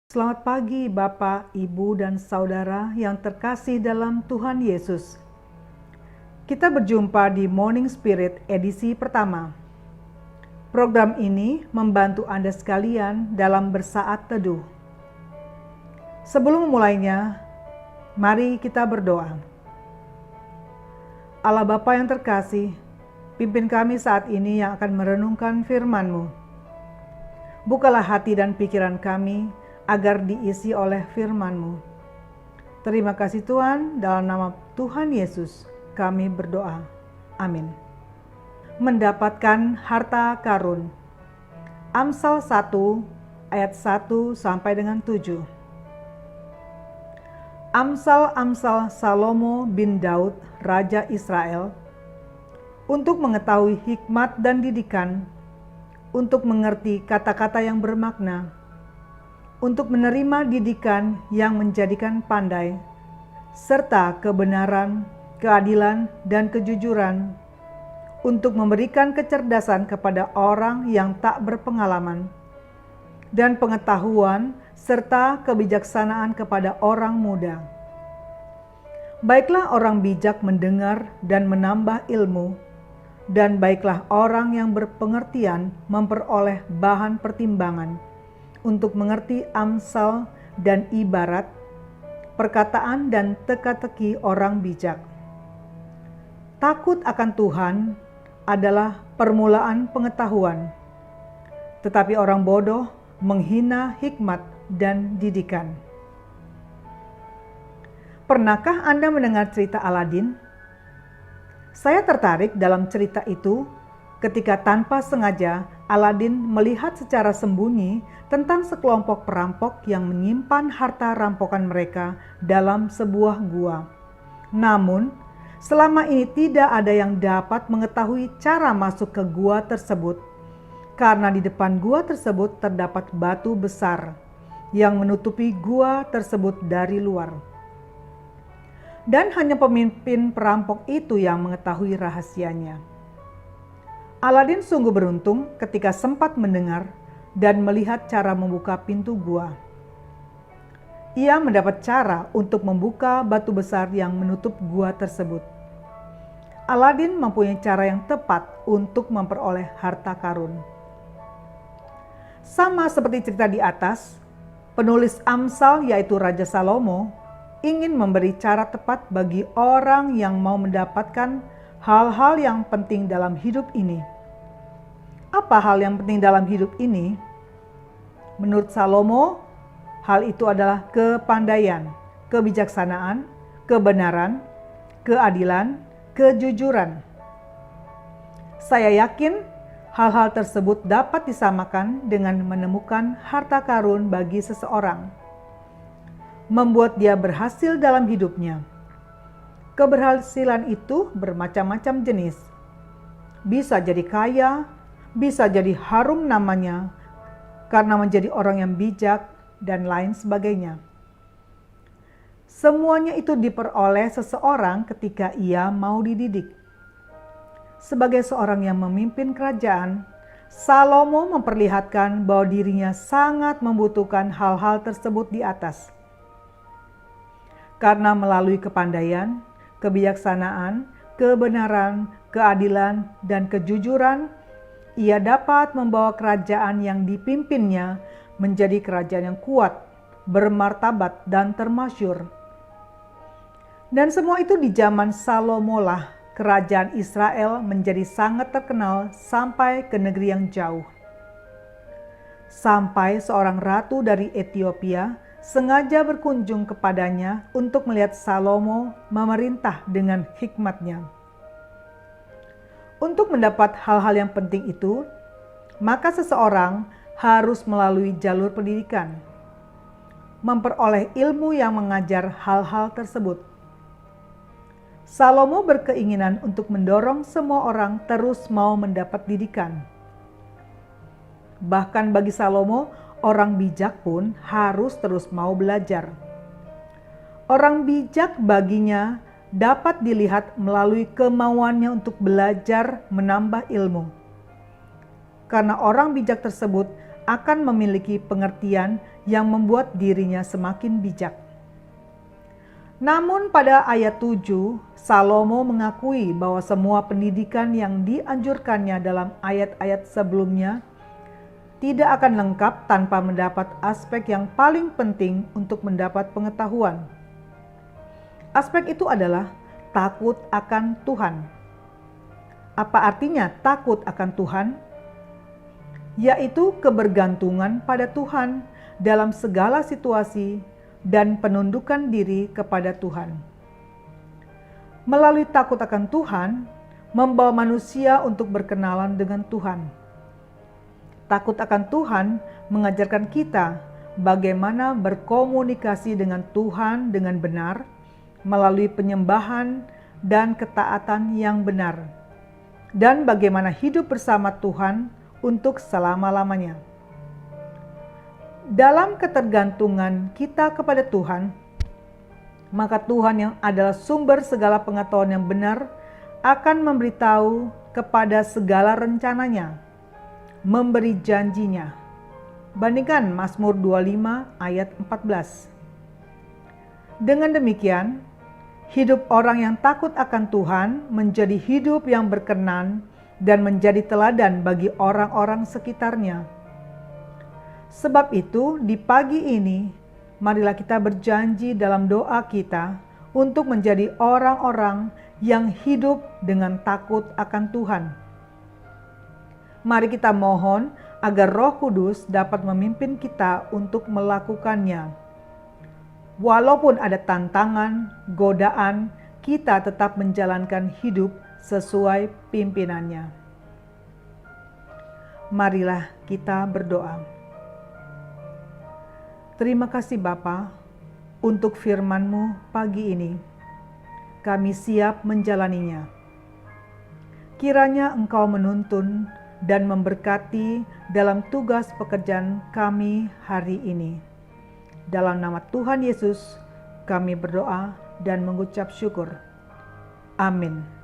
Selamat pagi Bapak, Ibu, dan Saudara yang terkasih dalam Tuhan Yesus. Kita berjumpa di Morning Spirit edisi pertama. Program ini membantu Anda sekalian dalam bersaat teduh. Sebelum memulainya, mari kita berdoa. Allah Bapa yang terkasih, pimpin kami saat ini yang akan merenungkan firman-Mu. Bukalah hati dan pikiran kami, agar diisi oleh firman-Mu. Terima kasih Tuhan, dalam nama Tuhan Yesus kami berdoa. Amin. Mendapatkan harta karun. Amsal 1 ayat 1 sampai dengan 7. Amsal Salomo bin Daud, Raja Israel, untuk mengetahui hikmat dan didikan, untuk mengerti kata-kata yang bermakna, untuk menerima didikan yang menjadikan pandai, serta kebenaran, keadilan, dan kejujuran, untuk memberikan kecerdasan kepada orang yang tak berpengalaman, dan pengetahuan serta kebijaksanaan kepada orang muda. Baiklah orang bijak mendengar dan menambah ilmu, dan baiklah orang yang berpengertian memperoleh bahan pertimbangan, untuk mengerti amsal dan ibarat, perkataan dan teka-teki orang bijak. Takut akan Tuhan adalah permulaan pengetahuan, tetapi orang bodoh menghina hikmat dan didikan. Pernahkah Anda mendengar cerita Aladin? Saya tertarik dalam cerita itu ketika tanpa sengaja Aladin melihat secara sembunyi tentang sekelompok perampok yang menyimpan harta rampokan mereka dalam sebuah gua. Namun, selama ini tidak ada yang dapat mengetahui cara masuk ke gua tersebut, karena di depan gua tersebut terdapat batu besar yang menutupi gua tersebut dari luar. Dan hanya pemimpin perampok itu yang mengetahui rahasianya. Aladin sungguh beruntung ketika sempat mendengar dan melihat cara membuka pintu gua. Ia mendapat cara untuk membuka batu besar yang menutup gua tersebut. Aladin mempunyai cara yang tepat untuk memperoleh harta karun. Sama seperti cerita di atas, penulis Amsal yaitu Raja Salomo ingin memberi cara tepat bagi orang yang mau mendapatkan hal-hal yang penting dalam hidup ini. Apa hal yang penting dalam hidup ini? Menurut Salomo, hal itu adalah kepandaian, kebijaksanaan, kebenaran, keadilan, kejujuran. Saya yakin hal-hal tersebut dapat disamakan dengan menemukan harta karun bagi seseorang, membuat dia berhasil dalam hidupnya. Keberhasilan itu bermacam-macam jenis. Bisa jadi kaya, bisa jadi harum namanya karena menjadi orang yang bijak, dan lain sebagainya. Semuanya itu diperoleh seseorang ketika ia mau dididik. Sebagai seorang yang memimpin kerajaan, Salomo memperlihatkan bahwa dirinya sangat membutuhkan hal-hal tersebut di atas. Karena melalui kepandaian, kebijaksanaan, kebenaran, keadilan, dan kejujuran, ia dapat membawa kerajaan yang dipimpinnya menjadi kerajaan yang kuat, bermartabat, dan termasyur. Dan semua itu di zaman Salomo lah kerajaan Israel menjadi sangat terkenal sampai ke negeri yang jauh. Sampai seorang ratu dari Ethiopia sengaja berkunjung kepadanya untuk melihat Salomo memerintah dengan hikmatnya. Untuk mendapat hal-hal yang penting itu, maka seseorang harus melalui jalur pendidikan, memperoleh ilmu yang mengajar hal-hal tersebut. Salomo berkeinginan untuk mendorong semua orang terus mau mendapat didikan. Bahkan bagi Salomo, orang bijak pun harus terus mau belajar. Orang bijak baginya dapat dilihat melalui kemauannya untuk belajar menambah ilmu. Karena orang bijak tersebut akan memiliki pengertian yang membuat dirinya semakin bijak. Namun pada ayat 7, Salomo mengakui bahwa semua pendidikan yang dianjurkannya dalam ayat-ayat sebelumnya tidak akan lengkap tanpa mendapat aspek yang paling penting untuk mendapat pengetahuan. Aspek itu adalah takut akan Tuhan. Apa artinya takut akan Tuhan? Yaitu kebergantungan pada Tuhan dalam segala situasi dan penundukan diri kepada Tuhan. Melalui takut akan Tuhan, membawa manusia untuk berkenalan dengan Tuhan. Takut akan Tuhan mengajarkan kita bagaimana berkomunikasi dengan Tuhan dengan benar, melalui penyembahan dan ketaatan yang benar, dan bagaimana hidup bersama Tuhan untuk selama-lamanya. Dalam ketergantungan kita kepada Tuhan, maka Tuhan yang adalah sumber segala pengetahuan yang benar akan memberitahu kepada segala rencananya, memberi janjinya. Bandingkan Mazmur 25 ayat 14. Dengan demikian, hidup orang yang takut akan Tuhan menjadi hidup yang berkenan dan menjadi teladan bagi orang-orang sekitarnya. Sebab itu, di pagi ini, marilah kita berjanji dalam doa kita untuk menjadi orang-orang yang hidup dengan takut akan Tuhan. Mari kita mohon agar Roh Kudus dapat memimpin kita untuk melakukannya. Walaupun ada tantangan, godaan, kita tetap menjalankan hidup sesuai pimpinannya. Marilah kita berdoa. Terima kasih Bapa untuk firman-Mu pagi ini. Kami siap menjalaninya. Kiranya Engkau menuntun dan memberkati dalam tugas pekerjaan kami hari ini. Dalam nama Tuhan Yesus, kami berdoa dan mengucap syukur. Amin.